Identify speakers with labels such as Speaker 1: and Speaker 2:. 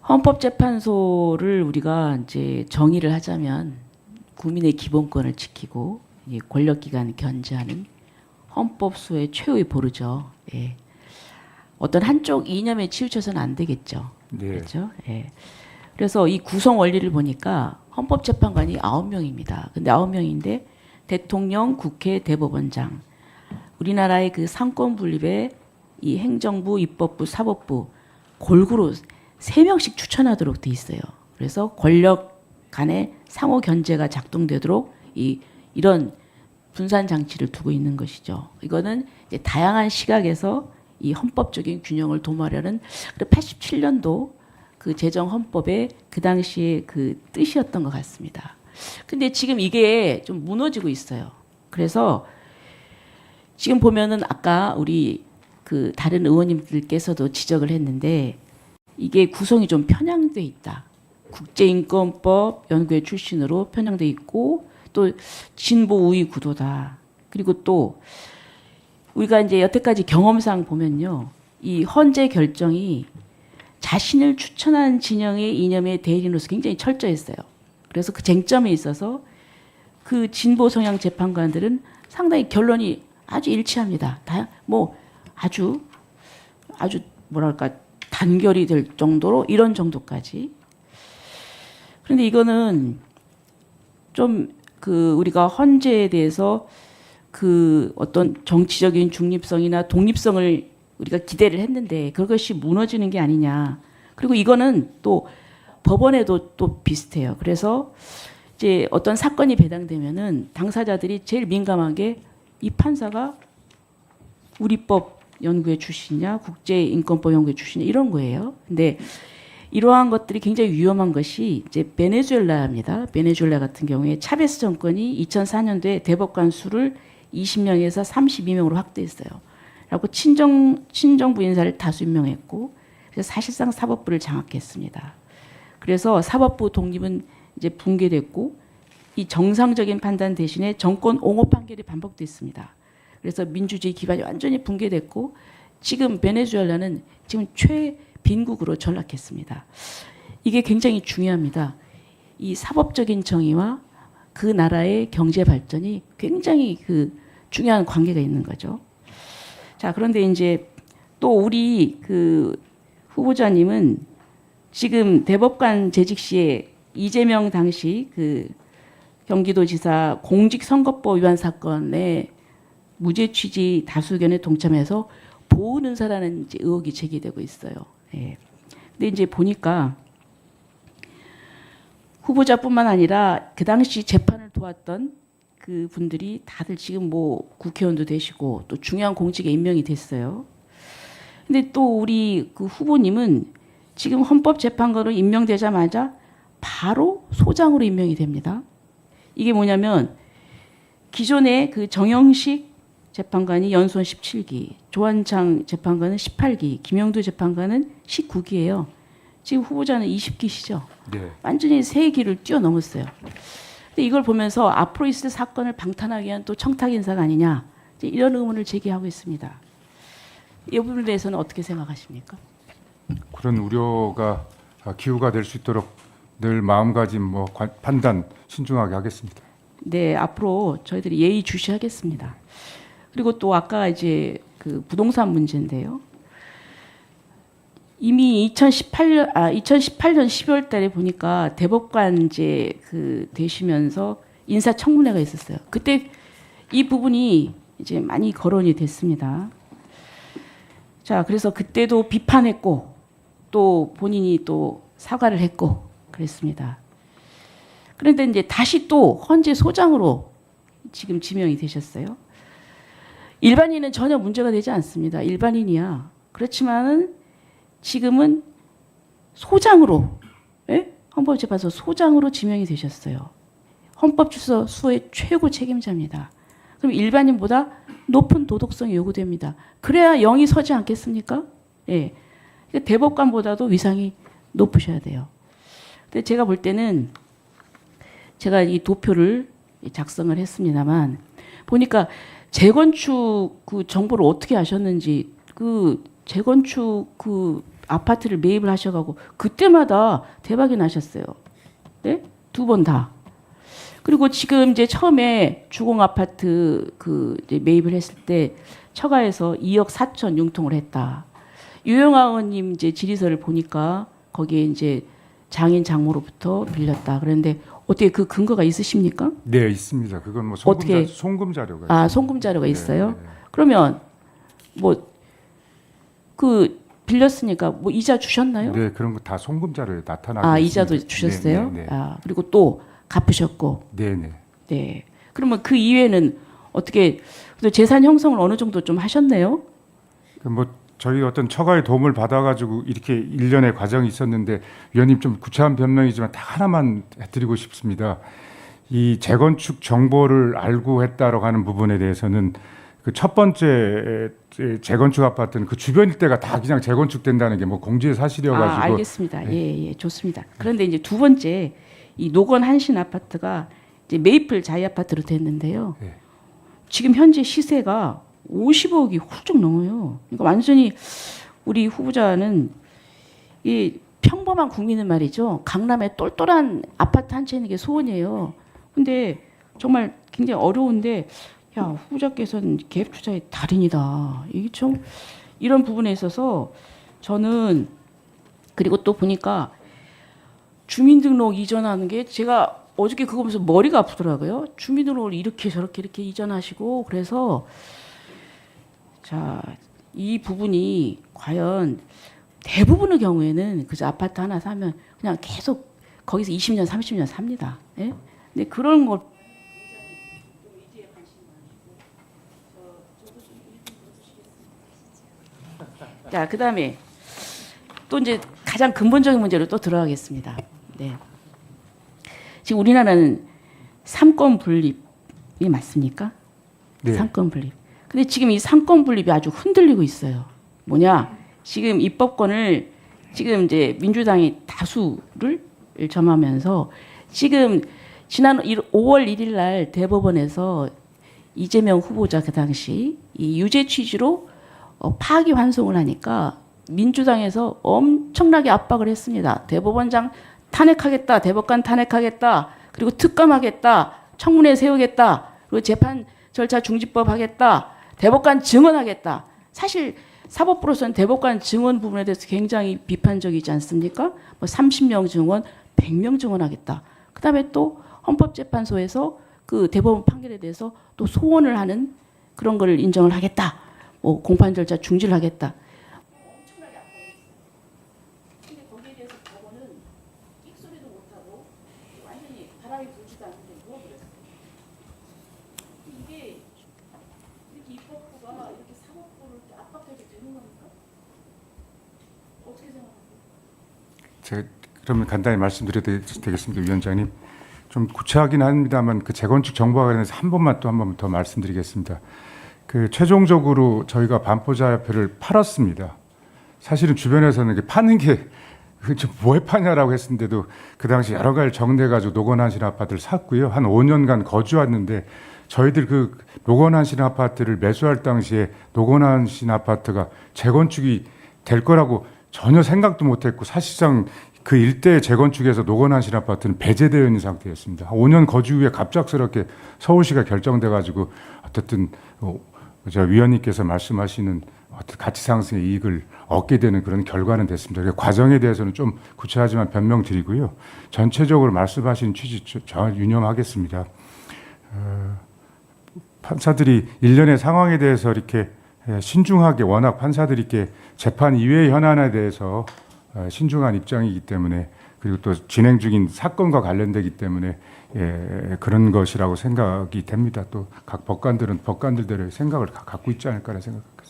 Speaker 1: 헌법재판소를 우리가 이제 정의를 하자면 국민의 기본권을 지키고 권력기관을 견제하는 헌법소의 최후의 보루죠. 예. 어떤 한쪽 이념에 치우쳐서는 안 되겠죠.
Speaker 2: 네.
Speaker 1: 그렇죠? 예. 그래서 이 구성 원리를 보니까 헌법재판관이 9명입니다. 근데 9명인데 대통령, 국회, 대법원장, 우리나라의 그 상권 분립에 이 행정부, 입법부, 사법부 골고루 3명씩 추천하도록 돼 있어요. 그래서 권력 간의 상호 견제가 작동되도록 이런 분산 장치를 두고 있는 것이죠. 이거는 이제 다양한 시각에서 이 헌법적인 균형을 도모하려는 87년도 그 제정 헌법의 그 당시의 그 뜻이었던 것 같습니다. 근데 지금 이게 좀 무너지고 있어요. 그래서 지금 보면은 아까 우리 그 다른 의원님들께서도 지적을 했는데 이게 구성이 좀 편향돼 있다. 국제인권법 연구회 출신으로 편향돼 있고 또 진보 우위 구도다. 그리고 또 우리가 이제 여태까지 경험상 보면요, 이 헌재 결정이 자신을 추천한 진영의 이념의 대리인으로서 굉장히 철저했어요. 그래서 그 쟁점에 있어서 그 진보 성향 재판관들은 상당히 결론이 아주 일치합니다. 뭐 아주 뭐랄까 단결이 될 정도로 이런 정도까지. 그런데 이거는 좀 그 우리가 헌재에 대해서 그 어떤 정치적인 중립성이나 독립성을 우리가 기대를 했는데 그것이 무너지는 게 아니냐. 그리고 이거는 또 법원에도 또 비슷해요. 그래서 이제 어떤 사건이 배당되면은 당사자들이 제일 민감한 게 이 판사가 우리법 연구회 출신이냐, 국제인권법 연구회 출신이냐 이런 거예요. 근데 이러한 것들이 굉장히 위험한 것이 이제 베네수엘라입니다. 베네수엘라 같은 경우에 차베스 정권이 2004년도에 대법관 수를 20명에서 32명으로 확대했어요. 그리고 친정부 인사를 다수 임명했고 그래서 사실상 사법부를 장악했습니다. 그래서 사법부 독립은 이제 붕괴됐고 이 정상적인 판단 대신에 정권 옹호 판결이 반복됐습니다. 그래서 민주주의 기반이 완전히 붕괴됐고 지금 베네수엘라는 지금 최빈국으로 전락했습니다. 이게 굉장히 중요합니다. 이 사법적인 정의와 그 나라의 경제 발전이 굉장히 그 중요한 관계가 있는 거죠. 자, 그런데 이제 또 우리 그 후보자님은 지금 대법관 재직 시에 이재명 당시 그 경기도지사 공직선거법 위반 사건에 무죄 취지 다수 의견에 동참해서 보훈은사라는 이제 의혹이 제기되고 있어요. 예. 근데 이제 보니까 후보자뿐만 아니라 그 당시 재판을 도왔던 그 분들이 다들 지금 뭐 국회의원도 되시고 또 중요한 공직에 임명이 됐어요. 근데 또 우리 그 후보님은 지금 헌법재판관으로 임명되자마자 바로 소장으로 임명이 됩니다. 이게 뭐냐면 기존의 그 정영식 재판관이 연수원 17기, 조한창 재판관은 18기, 김영두 재판관은 19기예요. 지금 후보자는 20기시죠.
Speaker 2: 네.
Speaker 1: 완전히 3기를 뛰어넘었어요. 근데 이걸 보면서 앞으로 있을 사건을 방탄하기 위한 또 청탁 인사가 아니냐, 이런 의문을 제기하고 있습니다. 이 부분에 대해서는 어떻게 생각하십니까?
Speaker 2: 그런 우려가 기후가 될 수 있도록 늘 마음가짐, 판단 신중하게 하겠습니다.
Speaker 1: 네, 앞으로 저희들이 예의주시하겠습니다. 그리고 또 아까 이제 그 부동산 문제인데요. 이미 2018년 12월 달에 보니까 대법관 이제 그 되시면서 인사청문회가 있었어요. 그때 이 부분이 이제 많이 거론이 됐습니다. 자, 그래서 그때도 비판했고 또 본인이 또 사과를 했고 그랬습니다. 그런데 이제 다시 또 헌재 소장으로 지금 지명이 되셨어요. 일반인은 전혀 문제가 되지 않습니다. 일반인이야. 그렇지만은 지금은 소장으로, 예? 헌법재판소 소장으로 지명이 되셨어요. 헌법주소의 최고 책임자입니다. 그럼 일반인보다 높은 도덕성이 요구됩니다. 그래야 영이 서지 않겠습니까? 예. 그러니까 대법관보다도 위상이 높으셔야 돼요. 근데 제가 볼 때는 제가 이 도표를 작성을 했습니다만 보니까 재건축 그 정보를 어떻게 아셨는지 그 재건축 그 아파트를 매입을 하셔가고 그때마다 대박이 나셨어요. 네? 2번 다. 그리고 지금 이제 처음에 주공 아파트 그 이제 매입을 했을 때 처가에서 2억 4천 융통을 했다. 유영아 의원님 이제 질의서를 보니까 거기에 이제 장인 장모로부터 빌렸다. 그런데 어떻게 그 근거가 있으십니까?
Speaker 2: 네, 있습니다. 그건 뭐
Speaker 1: 어떻게?
Speaker 2: 송금 자료가
Speaker 1: 아,
Speaker 2: 있습니다.
Speaker 1: 송금 자료가 있어요?
Speaker 2: 네, 네.
Speaker 1: 그러면 뭐 그 빌렸으니까 뭐 이자 주셨나요?
Speaker 2: 네, 그런 거 다 송금 자료에 나타나고
Speaker 1: 아,
Speaker 2: 있습니다.
Speaker 1: 이자도 주셨어요?
Speaker 2: 네, 네, 네.
Speaker 1: 아, 그리고 또 갚으셨고.
Speaker 2: 네, 네.
Speaker 1: 네. 그러면 그 이외에는 어떻게 또 재산 형성을 어느 정도 좀 하셨네요?
Speaker 2: 뭐 저희 어떤 처가의 도움을 받아가지고 이렇게 일련의 과정이 있었는데 위원님 좀 구차한 변명이지만 딱 하나만 해드리고 싶습니다. 이 재건축 정보를 알고 했다라고 하는 부분에 대해서는 그 첫 번째 재건축 아파트는 그 주변 일대가 다 그냥 재건축된다는 게 뭐 공지의 사실이어가지고.
Speaker 1: 아, 알겠습니다. 예, 예, 좋습니다. 그런데 이제 두 번째 이 노건 한신 아파트가 이제 메이플 자이 아파트로 됐는데요.
Speaker 2: 네.
Speaker 1: 지금 현재 시세가 50억이 훌쩍 넘어요. 그러니까 완전히 우리 후보자는 이 평범한 국민은 말이죠. 강남에 똘똘한 아파트 한 채 있는 게 소원이에요. 근데 정말 굉장히 어려운데 야, 후보자께서는 갭 투자의 달인이다. 이게 좀 이런 부분에 있어서 저는 그리고 또 보니까 주민등록 이전하는 게 제가 어저께 그거 보면서 머리가 아프더라고요. 주민등록을 이렇게 저렇게 이렇게 이전하시고 그래서 자, 이 부분이 과연 대부분의 경우에는 그저 아파트 하나 사면 그냥 계속 거기서 20년, 30년 삽니다. 예? 근데 그런 걸 자, 그다음에 또 이제 가장 근본적인 문제로 또 들어가겠습니다. 네. 지금 우리나라는 삼권 분립이 맞습니까?
Speaker 2: 네.
Speaker 1: 삼권 분립. 근데 지금 이 삼권 분립이 아주 흔들리고 있어요. 뭐냐? 지금 입법권을 지금 이제 민주당이 다수를 점하면서 지금 지난 5월 1일 날 대법원에서 이재명 후보자 그 당시 이 유죄 취지로 파기환송을 하니까 민주당에서 엄청나게 압박을 했습니다. 대법원장 탄핵하겠다, 대법관 탄핵하겠다, 그리고 특감하겠다, 청문회 세우겠다, 그리고 재판 절차 중지법 하겠다, 대법관 증언하겠다. 사실 사법부로서는 대법관 증언 부분에 대해서 굉장히 비판적이지 않습니까? 뭐 30명 증언, 100명 증언하겠다. 그다음에 또 헌법재판소에서 그 대법원 판결에 대해서 또 소원을 하는 그런 걸 인정을 하겠다. 뭐 공판 절차 중지를 하겠다. 엄청나게 압박했어요. 근데 거기에 대해서 법원은 끽소리도 못하고 완전히 바람이 불지도 않는데 누워버렸어요. 이게 이렇게 입법부가 이렇게 사법부를 이렇게 압박하게 되는 겁니까? 어떻게 생각하세요?
Speaker 2: 제가 그러면 간단히 말씀드려도 되겠습니다, 위원장님. 좀 구체하긴 합니다만 그 재건축 정보와 관련해서 한 번만 더 말씀드리겠습니다. 그 최종적으로 저희가 반포자협회를 팔았습니다. 사실은 주변에서는 이게 파는 게 뭐에 파냐라고 했는데도 그 당시 여러 가지 정리해가지고 노건한신 아파트를 샀고요. 한 5년간 거주했는데 저희들 그 노건한신 아파트를 매수할 당시에 노건한신 아파트가 재건축이 될 거라고 전혀 생각도 못했고 사실상 그 일대 재건축에서 노건한신 아파트는 배제되어 있는 상태였습니다. 5년 거주 후에 갑작스럽게 서울시가 결정돼가지고 어쨌든 저 위원님께서 말씀하시는 어떤 가치 상승의 이익을 얻게 되는 그런 결과는 됐습니다. 그 과정에 대해서는 좀 구체하지만 변명드리고요. 전체적으로 말씀하신 취지 저 유념하겠습니다. 판사들이 일련의 상황에 대해서 이렇게 신중하게 워낙 판사들이 이렇게 재판 이외의 현안에 대해서 신중한 입장이기 때문에 그리고 또 진행 중인 사건과 관련되기 때문에 그런 것이라고 생각이 됩니다. 또 각 법관들은 법관들대로의 생각을 갖고 있지 않을까라 생각합니다.